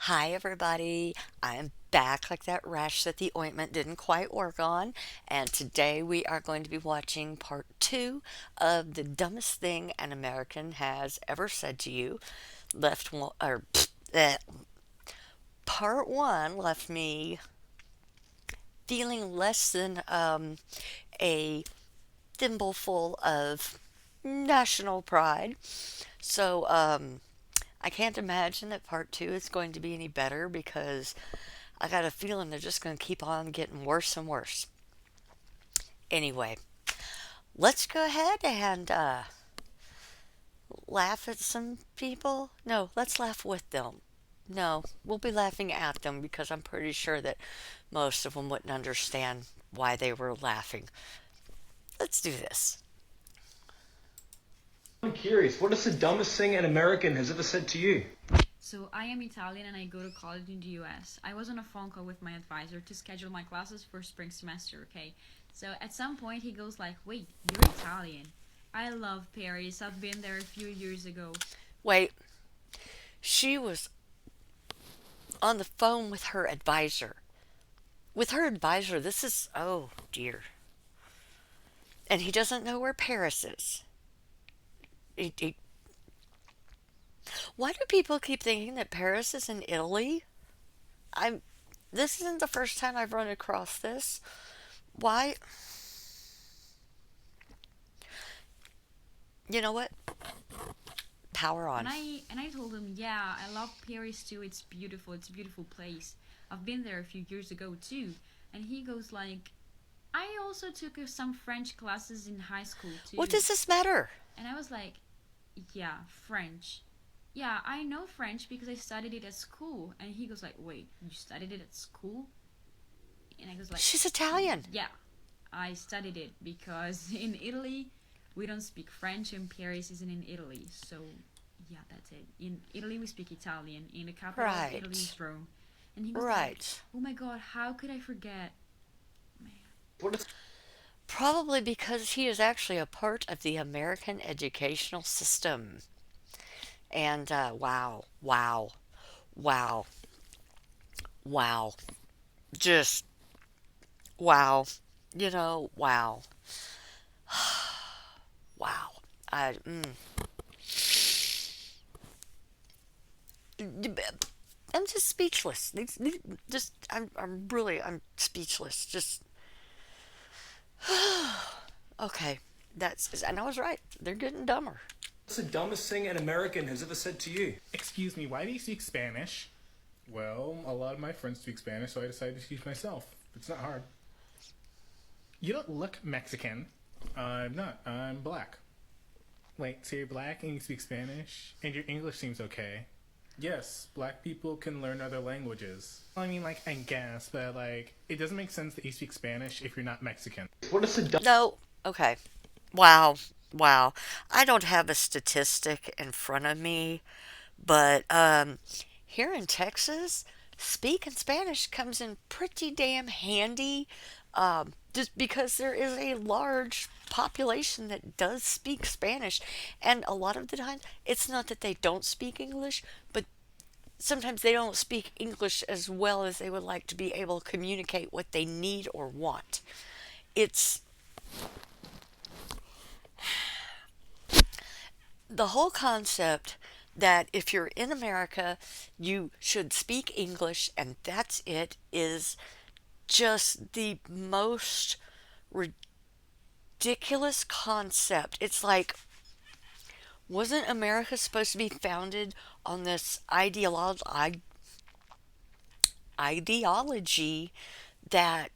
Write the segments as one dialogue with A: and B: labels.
A: Hi, everybody. I'm back like that rash that the ointment didn't quite work on. And today we are going to be watching part two of the dumbest thing an American has ever said to you. Left one, or eh, Part one left me feeling less than a thimbleful of national pride. So I can't imagine that part two is going to be any better because I got a feeling they're just going to keep on getting worse and worse. Anyway, let's go ahead and laugh at some people. No, let's laugh with them. No, we'll be laughing at them because I'm pretty sure that most of them wouldn't understand why they were laughing. Let's do this.
B: I'm curious, what is the dumbest thing an American has ever said to you?
C: So I am Italian and I go to college in the US. I was on a phone call with my advisor to schedule my classes for spring semester, okay? So at some point he goes like, "Wait, you're Italian. I love Paris. I've been there a few years ago."
A: Wait, she was on the phone with her advisor. With her advisor, this is, oh dear. And he doesn't know where Paris is. He, why do people keep thinking that Paris is in Italy? I'm. This isn't the first time I've run across this. Why? You know what? Power
C: And
A: on.
C: I told him, "Yeah, I love Paris too. It's beautiful. It's a beautiful place. I've been there a few years ago too." And he goes like, "I also took some French classes in high school
A: What
C: too."
A: does this matter?
C: And I was like, "Yeah, French. Yeah, I know French because I studied it at school." And he goes like, "Wait, you studied it at school?" And I goes like,
A: She's Italian.
C: "Yeah, I studied it because in Italy we don't speak French and Paris isn't in Italy. So yeah, that's it. In Italy we speak Italian. In the capital of Italy
A: Right.
C: is Rome." And he goes like,
A: Right.
C: "Oh my god, how could I forget?" Man.
B: What is
A: Probably because he is actually a part of the American educational system. And wow, wow, wow, wow. Just wow. Wow. Wow. I, mm. I'm just speechless. I'm speechless. Just okay. And I was right. They're getting dumber.
B: what's the dumbest thing an American has ever said to you?
D: Excuse me, why do you speak Spanish? Well, a lot of my friends speak Spanish, so I decided to teach myself. It's not hard. You don't look Mexican. I'm not. I'm black. Wait, so you're black and you speak Spanish? And your English seems okay. Yes, black people can learn other languages. I mean, like, I guess, but, like, it doesn't make sense that you speak Spanish if you're not Mexican.
B: What is the
A: No. Okay. Wow. Wow. I don't have a statistic in front of me, but here in Texas, speaking Spanish comes in pretty damn handy. Just because there is a large population that does speak Spanish, and a lot of the time, it's not that they don't speak English, but sometimes they don't speak English as well as they would like to be able to communicate what they need or want. It's the whole concept that if you're in America, you should speak English and that's it is just the most ridiculous concept. It's like, wasn't America supposed to be founded on this ideology that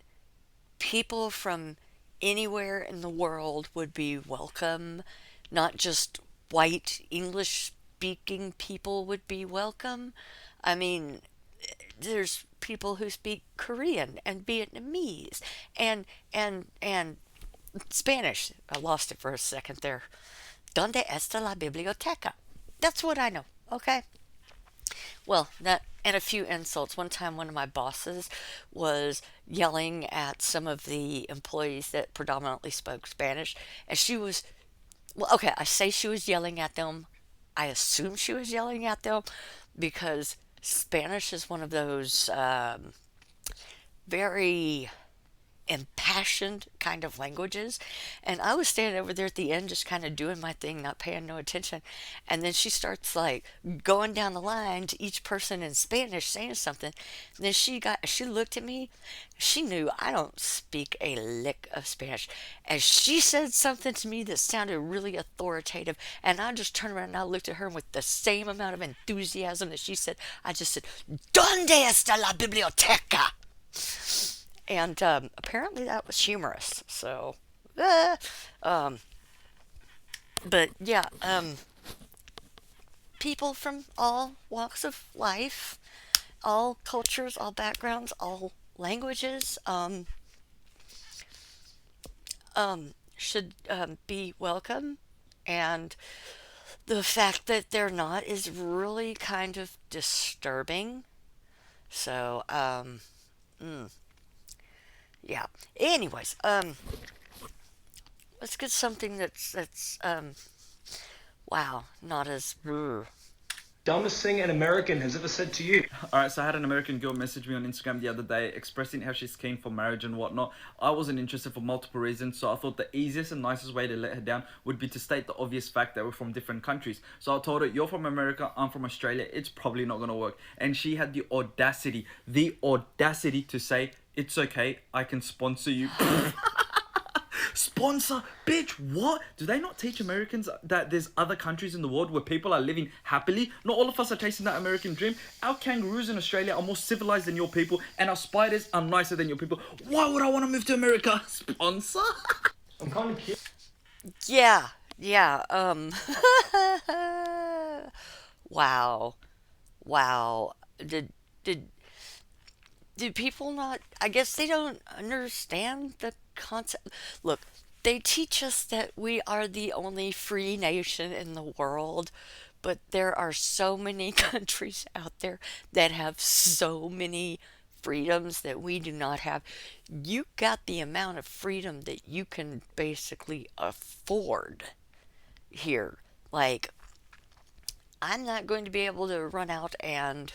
A: people from anywhere in the world would be welcome, not just white English speaking people would be welcome? I mean, there's people who speak Korean and Vietnamese and Spanish. I lost it for a second there. Donde está la biblioteca? That's what I know. Okay. Well, that and a few insults. One time, one of my bosses was yelling at some of the employees that predominantly spoke Spanish, and she was, well, okay, I say she was yelling at them. I assume she was yelling at them because Spanish is one of those very impassioned kind of languages. And I was standing over there at the end just kind of doing my thing, not paying no attention. And then she starts like going down the line to each person in Spanish saying something. And then she looked at me. She knew I don't speak a lick of Spanish. And she said something to me that sounded really authoritative. And I just turned around and I looked at her, and with the same amount of enthusiasm that she said, I just said, "Donde está la biblioteca?" And apparently that was humorous. So, uh, um, but yeah, people from all walks of life, all cultures, all backgrounds, all languages, should be welcome. And the fact that they're not is really kind of disturbing. So, mm, yeah. Anyways, let's get something that's wow, not as
B: Dumbest thing an American has ever said to you.
E: Alright, so I had an American girl message me on Instagram the other day expressing how she's keen for marriage and whatnot. I wasn't interested for multiple reasons, so I thought the easiest and nicest way to let her down would be to state the obvious fact that we're from different countries. So I told her, you're from America, I'm from Australia, it's probably not gonna work. And she had the audacity to say, it's okay, I can sponsor you. Sponsor? Bitch, what? Do they not teach Americans that there's other countries in the world where people are living happily? Not all of us are chasing that American dream. Our kangaroos in Australia are more civilized than your people, and our spiders are nicer than your people. Why would I want to move to America? Sponsor?
B: I'm kind of curious.
A: yeah, yeah. Wow, wow. Did do people not? I guess they don't understand the concept. Look, they teach us that we are the only free nation in the world, but there are so many countries out there that have so many freedoms that we do not have. You got the amount of freedom that you can basically afford here. Like, I'm not going to be able to run out and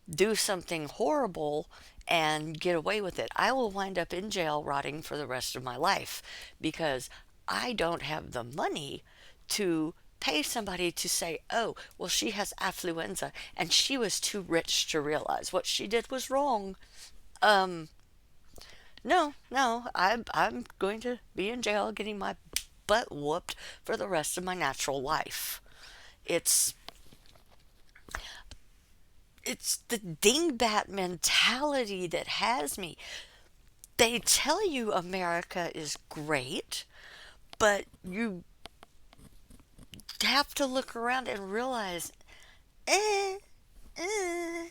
A: do something horrible and get away with it. I will wind up in jail rotting for the rest of my life because I don't have the money to pay somebody to say, oh, well, she has affluenza and she was too rich to realize what she did was wrong. Um, no, I'm going to be in jail getting my butt whooped for the rest of my natural life. It's it's the dingbat mentality that has me. They tell you America is great, but you have to look around and realize, eh, eh,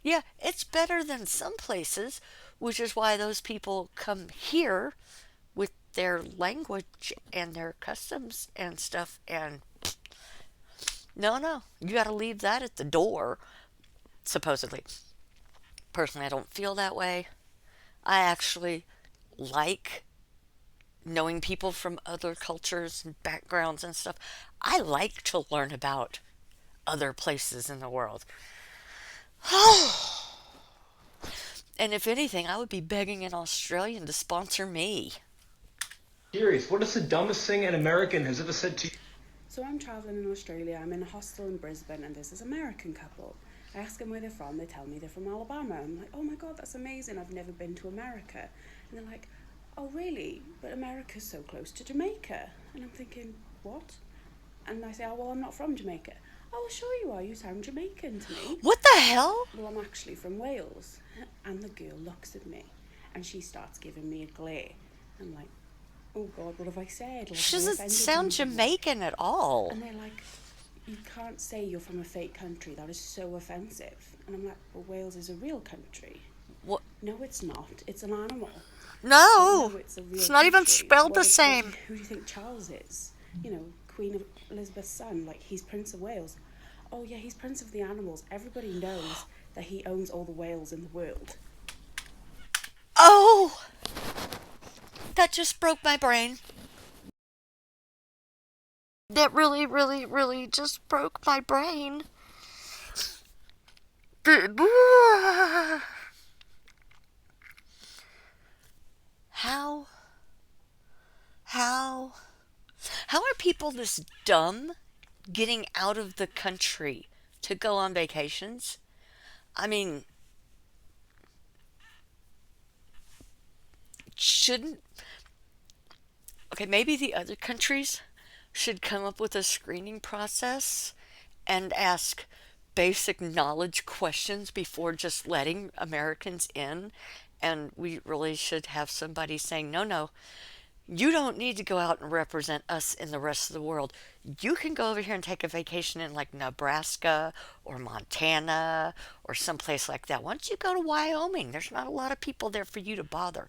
A: yeah, it's better than some places, which is why those people come here with their language and their customs and stuff. And no, you got to leave that at the door, supposedly. Personally, I don't feel that way. I actually like knowing people from other cultures and backgrounds and stuff. I like to learn about other places in the world. And if anything, I would be begging an Australian to sponsor me.
B: Curious, what is the dumbest thing an American has ever said to you?
F: So I'm travelling in Australia, I'm in a hostel in Brisbane, and there's this American couple. I ask them where they're from, they tell me they're from Alabama. I'm like, oh my god, that's amazing, I've never been to America. And they're like, oh really? But America's so close to Jamaica. And I'm thinking, what? And I say, oh well, I'm not from Jamaica. Oh, well, sure you are, you sound Jamaican to me.
A: What the hell?
F: Well, I'm actually from Wales. And the girl looks at me, and she starts giving me a glare. I'm like, oh god, what have I said? Like,
A: She
F: have I
A: doesn't
F: offended
A: sound
F: somebody?
A: Jamaican at all.
F: And they're like, you can't say you're from a fake country, that is so offensive. And I'm like, well, Wales is a real country.
A: What?
F: No, it's not, it's an animal.
A: No,
F: No, it's a real
A: it's not even
F: country.
A: spelled the
F: What
A: same.
F: who do you think Charles is? You know, Queen of Elizabeth's son, like he's Prince of Wales. Oh yeah, he's Prince of the Animals. Everybody knows that he owns all the whales in the world.
A: Oh, that just broke my brain. That really, really, really just broke my brain. How, how, how are people this dumb getting out of the country to go on vacations? I mean, shouldn't, okay, maybe the other countries should come up with a screening process and ask basic knowledge questions before just letting Americans in. And we really should have somebody saying, no, no, you don't need to go out and represent us in the rest of the world. You can go over here and take a vacation in like Nebraska or Montana or someplace like that. Why don't you go to Wyoming? There's not a lot of people there for you to bother.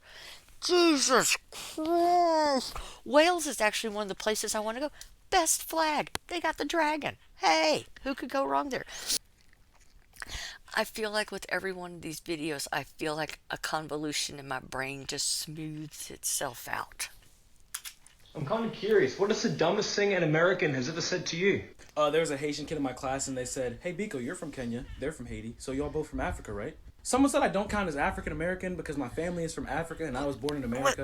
A: Jesus Christ. Wales is actually one of the places I want to go. Best flag. They got the dragon. Hey, who could go wrong there? I feel like with every one of these videos, I feel like a convolution in my brain just smooths itself out.
B: I'm kind of curious. What is the dumbest thing an American has ever said to you?
G: There was a Haitian kid in my class, and they said, "Hey, Biko, you're from Kenya. They're from Haiti. So y'all both from Africa, right?" Someone said I don't count as African American because my family is from Africa and I was born in America.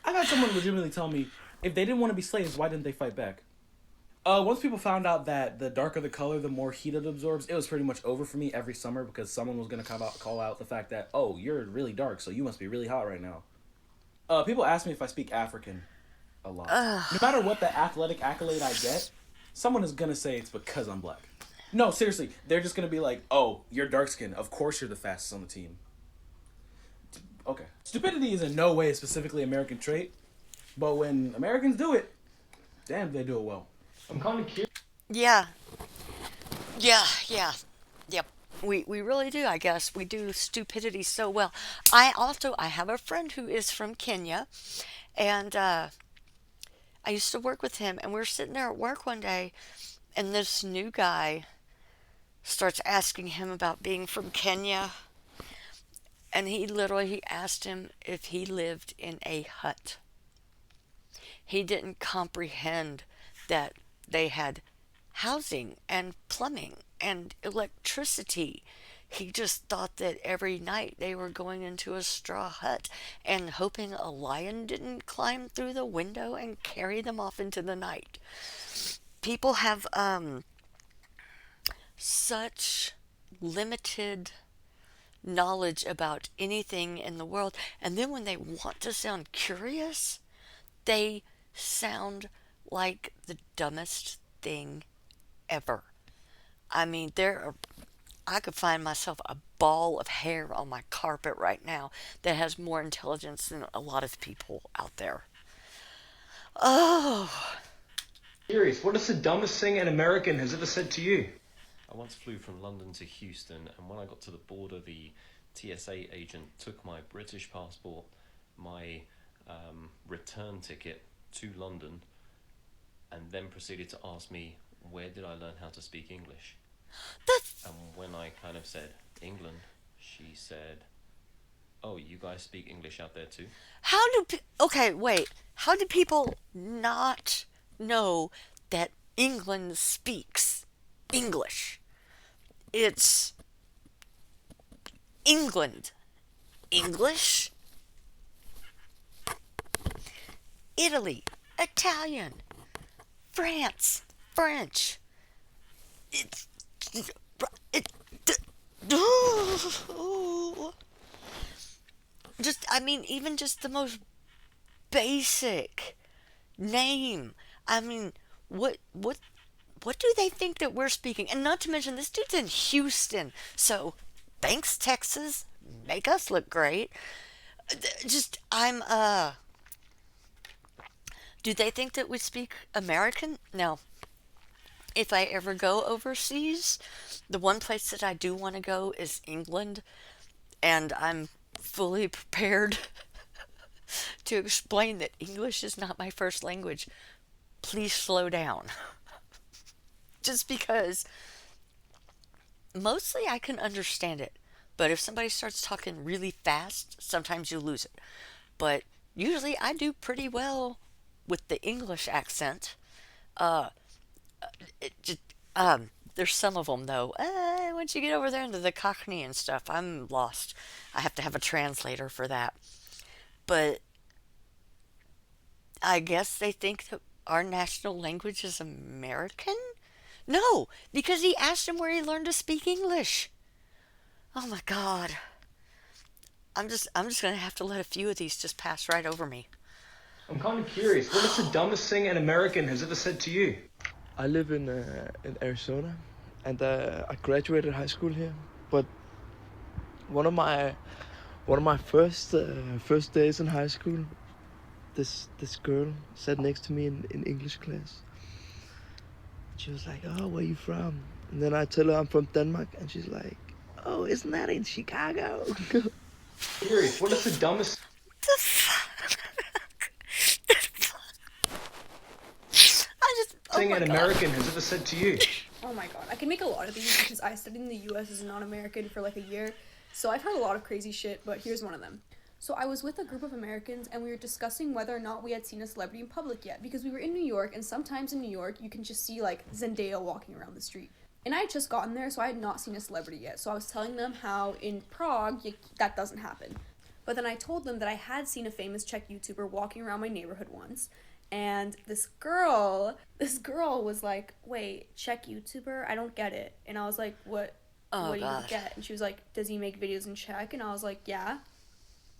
G: I've had someone legitimately tell me, if they didn't want to be slaves, why didn't they fight back? Once people found out that the darker the color, the more heat it absorbs, it was pretty much over for me every summer because someone was going to call out the fact that, oh, you're really dark, so you must be really hot right now. People ask me if I speak African a lot. No matter what the athletic accolade I get, someone is going to say it's because I'm black. No, seriously, they're just going to be like, oh, you're dark skinned. Of course you're the fastest on the team. Okay. Stupidity is in no way a specifically American trait, but when Americans do it, damn, they do it well.
B: I'm kind of curious.
A: Yeah. Yep. We really do, I guess. We do stupidity so well. I have a friend who is from Kenya, and I used to work with him, and we were sitting there at work one day, and this new guy starts asking him about being from Kenya, and he asked him if he lived in a hut. He didn't comprehend that they had housing and plumbing and electricity. He just thought that every night they were going into a straw hut and hoping a lion didn't climb through the window and carry them off into the night. People have such limited knowledge about anything in the world, and then when they want to sound curious, they sound like the dumbest thing ever. I mean, I could find myself a ball of hair on my carpet right now that has more intelligence than a lot of people out there. Oh,
B: Curious. What is the dumbest thing an American has ever said to you?
H: I once flew from London to Houston, and when I got to the border, the TSA agent took my British passport, my return ticket to London, and then proceeded to ask me, where did I learn how to speak English?
A: that's
H: And when I kind of said, England, she said, oh, you guys speak English out there too?
A: okay, wait. How do people not know that England speaks English? It's England. English? Italy. Italian. France. French. It's it, even just the most basic name. I mean, what do they think that we're speaking? And not to mention, this dude's in Houston, so thanks, Texas. Make us look great. Just do they think that we speak American? No. If I ever go overseas, the one place that I do want to go is England, and I'm fully prepared to explain that English is not my first language. Please slow down. Just because mostly I can understand it, but if somebody starts talking really fast, sometimes you lose it. But usually I do pretty well with the English accent. It just, there's some of them though. once you get over there into the Cockney and stuff, I'm lost. I have to have a translator for that. But I guess they think that our national language is American? No, because he asked him where he learned to speak English. Oh my God. I'm just gonna have to let a few of these just pass right over me.
B: I'm kind of curious. What is the dumbest thing an American has ever said to you?
I: I live in Arizona, and I graduated high school here. But one of my first days in high school, this girl sat next to me in English class. She was like, "Oh, where you from?" And then I tell her I'm from Denmark, and she's like, "Oh, isn't that in Chicago?"
B: Curious. What is the dumbest
A: The fuck? I just, oh
B: thing
A: my
B: an
A: God.
B: American has ever said to you?
J: Oh my god, I can make a lot of these because I studied in the US as a non-American for like a year, so I've heard a lot of crazy shit, but here's one of them. So I was with a group of Americans and we were discussing whether or not we had seen a celebrity in public yet, because we were in New York, and sometimes in New York you can just see like Zendaya walking around the street. And I had just gotten there, so I had not seen a celebrity yet, so I was telling them how in Prague that doesn't happen. But then I told them that I had seen a famous Czech YouTuber walking around my neighborhood once, and this girl was like, "Wait, Czech YouTuber? I don't get it." And I was like, "What?
A: Oh
J: What do you
A: God.
J: get?" And she was like, "Does he make videos in Czech?" And I was like, "Yeah."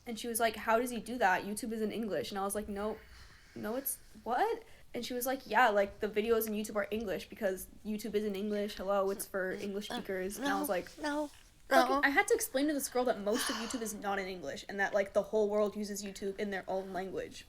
J: And she was like, "How does he do that? YouTube is in English." And I was like, "No, no, it's what?" And she was like, "Yeah, like the videos on YouTube are English because YouTube is in English. Hello, it's for English speakers." And I was like,
A: No,
J: fucking,
A: no.
J: I had to explain to this girl that most of YouTube is not in English and that like the whole world uses YouTube in their own language.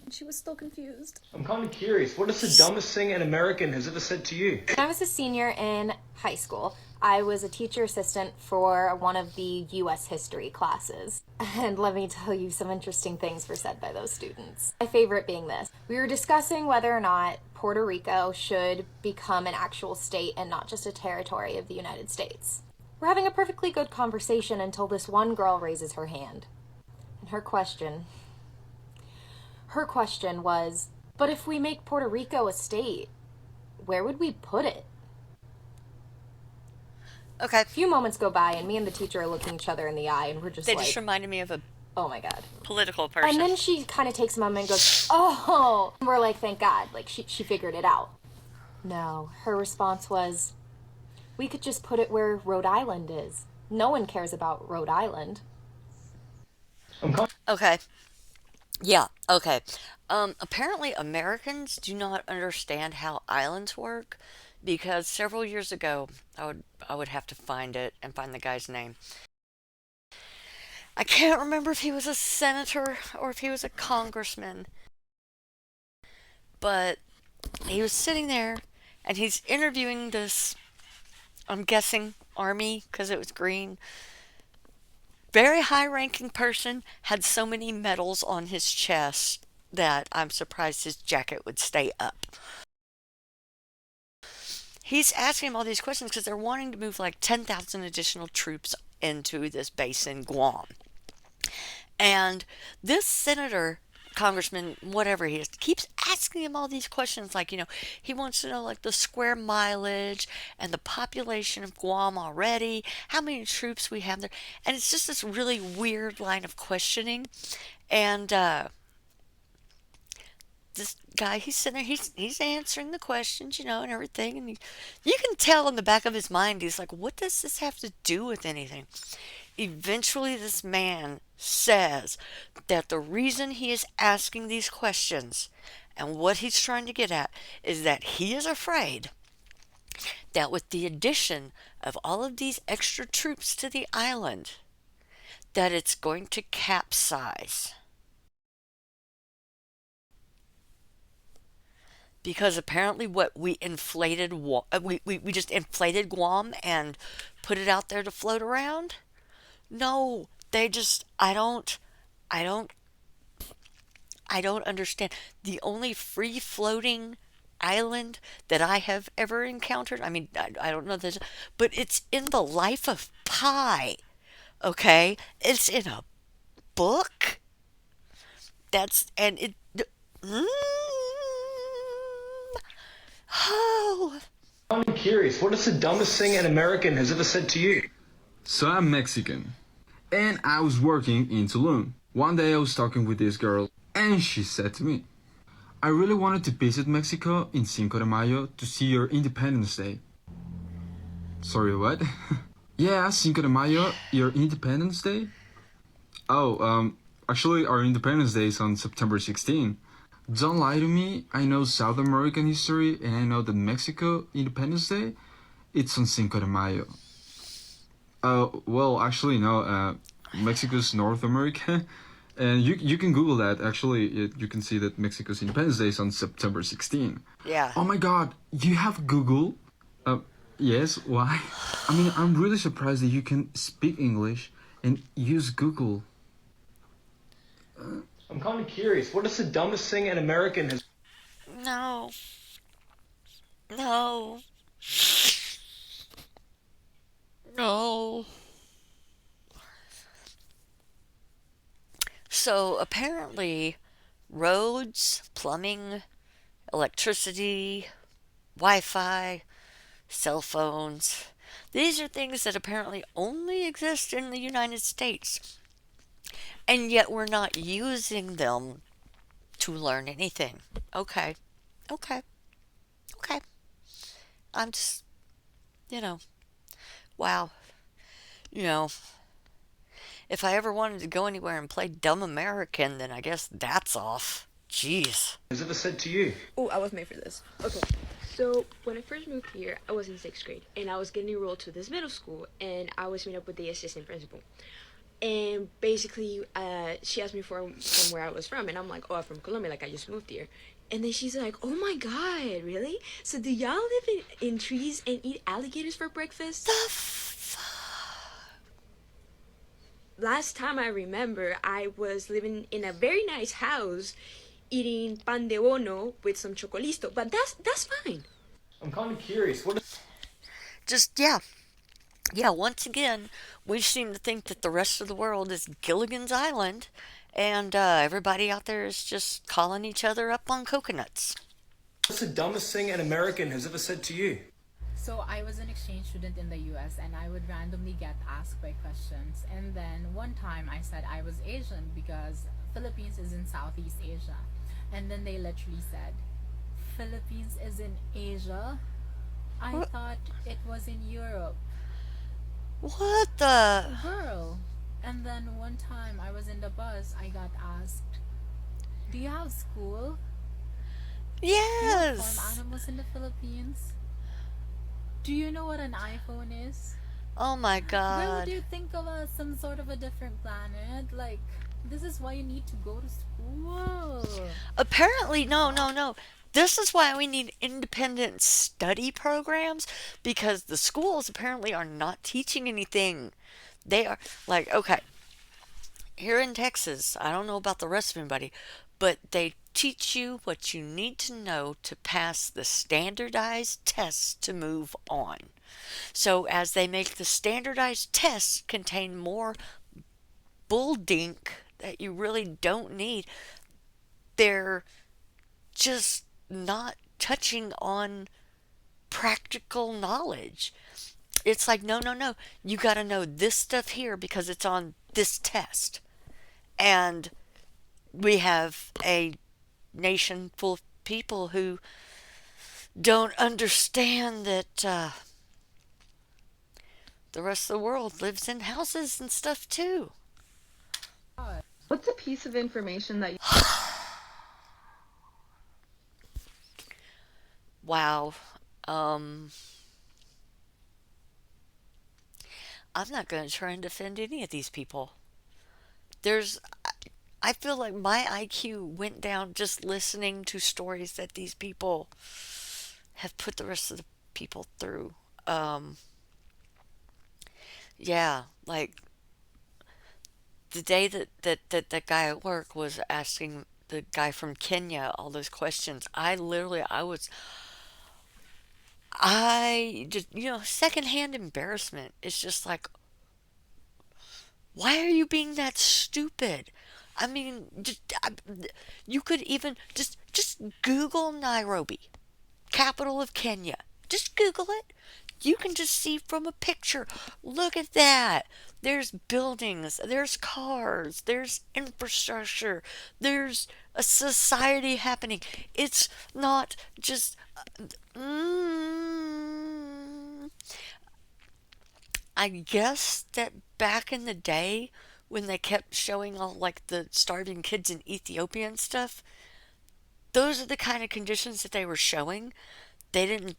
J: And she was still confused.
B: I'm kind of curious. What is the dumbest thing an American has ever said to you?
K: When I was a senior in high school, I was a teacher assistant for one of the U.S. history classes. And let me tell you, some interesting things were said by those students. My favorite being this. We were discussing whether or not Puerto Rico should become an actual state and not just a territory of the United States. We're having a perfectly good conversation until this one girl raises her hand. And her question was, but if we make Puerto Rico a state, where would we put it?
A: Okay.
K: A few moments go by and me and the teacher are looking each other in the eye and we're just
A: They
K: like,
A: just reminded me of a
K: oh my God.
A: political
K: And
A: person.
K: then she kind of takes a moment and goes, oh. And we're like, thank God. Like, she figured it out. No, her response was, we could just put it where Rhode Island is. No one cares about Rhode Island.
A: Okay. Yeah, okay. Apparently Americans do not understand how islands work, because several years ago, I would have to find it and find the guy's name. I can't remember if he was a senator or if he was a congressman, but he was sitting there and he's interviewing this, I'm guessing, army, because it was green. Very high ranking person, had so many medals on his chest that I'm surprised his jacket would stay up. He's asking him all these questions because they're wanting to move like 10,000 additional troops into this base in Guam. And this senator, congressman, whatever he is, keeps asking him all these questions. Like, he wants to know like the square mileage and the population of Guam already, how many troops we have there. And it's just this really weird line of questioning. And this guy, he's sitting there, he's answering the questions, and everything. And you can tell in the back of his mind, he's like, what does this have to do with anything? Eventually, this man says that the reason he is asking these questions and what he's trying to get at is that he is afraid that with the addition of all of these extra troops to the island, that it's going to capsize. Because apparently what we inflated, we just inflated Guam and put it out there to float around. No, I don't understand. The only free floating island that I have ever encountered, I mean, I don't know this, but it's in the Life of Pi, okay? It's in a book. And mm, oh,
B: I'm curious, what is the dumbest thing an American has ever said to you?
L: So I'm Mexican, and I was working in Tulum. One day I was talking with this girl, and she said to me, I really wanted to visit Mexico in Cinco de Mayo to see your Independence Day. Sorry, what? Yeah, Cinco de Mayo, your Independence Day? Oh, actually our Independence Day is on September 16. Don't lie to me, I know South American history and I know that Mexico Independence Day, it's on Cinco de Mayo. Well, actually, no, Mexico's North America. And you can Google that, actually, you can see that Mexico's Independence Day is on September 16.
A: Yeah.
L: Oh my god, you have Google? Yes, why? I mean, I'm really surprised that you can speak English and use Google.
B: I'm kind of curious, what is the dumbest thing an American has...
A: No. No. No. So apparently, roads, plumbing, electricity, Wi Fi, cell phones, these are things that apparently only exist in the United States. And yet we're not using them to learn anything. Okay. Okay. Okay. I'm just, you know, wow. You know, if I ever wanted to go anywhere and play dumb American, then I guess that's off. Jeez.
B: has ever said to you?
M: Oh, I was made for this. Okay. So when I first moved here, I was in 6th grade, and I was getting enrolled to this middle school, and I was meeting up with the assistant principal. And basically, she asked me from where I was from, and I'm like, oh, I'm from Colombia, like I just moved here. And then she's like, oh my god, really? So do y'all live in trees and eat alligators for breakfast? Last time I remember, I was living in a very nice house, eating pan de bono with some chocolisto, but that's fine.
B: I'm kind of curious, what is...
A: Just, yeah. Yeah, once again, we seem to think that the rest of the world is Gilligan's Island, and everybody out there is just calling each other up on coconuts.
B: What's the dumbest thing an American has ever said to you?
N: So I was an exchange student in the US and I would randomly get asked by questions. And then one time I said I was Asian because Philippines is in Southeast Asia. And then they literally said, Philippines is in Asia? I
A: What?
N: thought it was in Europe.
A: What the?
N: Girl. And then one time I was in the bus, I got asked, do you have school? Do you have farm
A: Yes!
N: animals in the Philippines? Do you know what an iPhone is?
A: Oh my
N: Girl,
A: god.
N: do you think of some sort of a different planet? Like, this is why you need to go to school.
A: Apparently, no. This is why we need independent study programs, because the schools apparently are not teaching anything. They are, like, okay, here in Texas, I don't know about the rest of anybody, but they teach you what you need to know to pass the standardized tests to move on. So as they make the standardized tests contain more bull dink that you really don't need, they're just not touching on practical knowledge. It's like, no. You got to know this stuff here because it's on this test. And we have a nation full of people who don't understand that the rest of the world lives in houses and stuff too.
O: What's a piece of information that you...
A: Wow. I'm not going to try and defend any of these people. I feel like my IQ went down just listening to stories that these people have put the rest of the people through. Yeah, like the day that guy at work was asking the guy from Kenya all those questions, I just, secondhand embarrassment. It's just like, why are you being that stupid? I mean, you could even just Google Nairobi, capital of Kenya. Just Google it. You can just see from a picture. Look at that. There's buildings, there's cars, there's infrastructure, there's a society happening. It's not just. Mm, I guess that back in the day when they kept showing all like the starving kids in Ethiopia and stuff, those are the kind of conditions that they were showing. They didn't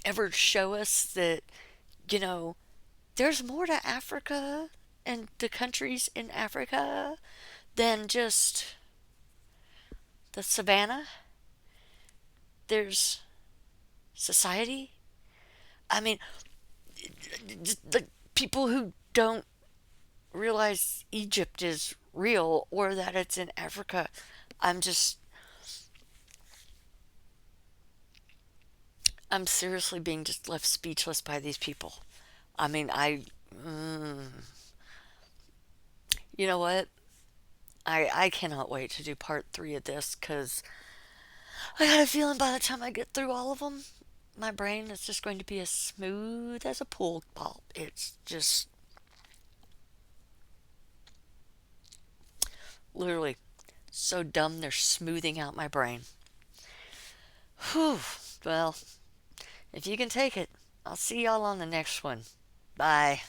A: ever show us that, you know, there's more to Africa and the countries in Africa than just the savannah. There's society. I mean, the people who don't realize Egypt is real or that it's in Africa, I'm just, I'm seriously being just left speechless by these people. I mean, you know what? I cannot wait to do part 3 of this because I got a feeling by the time I get through all of them, my brain is just going to be as smooth as a pool ball. It's just literally so dumb they're smoothing out my brain. Whew. Well, if you can take it, I'll see y'all on the next one. Bye.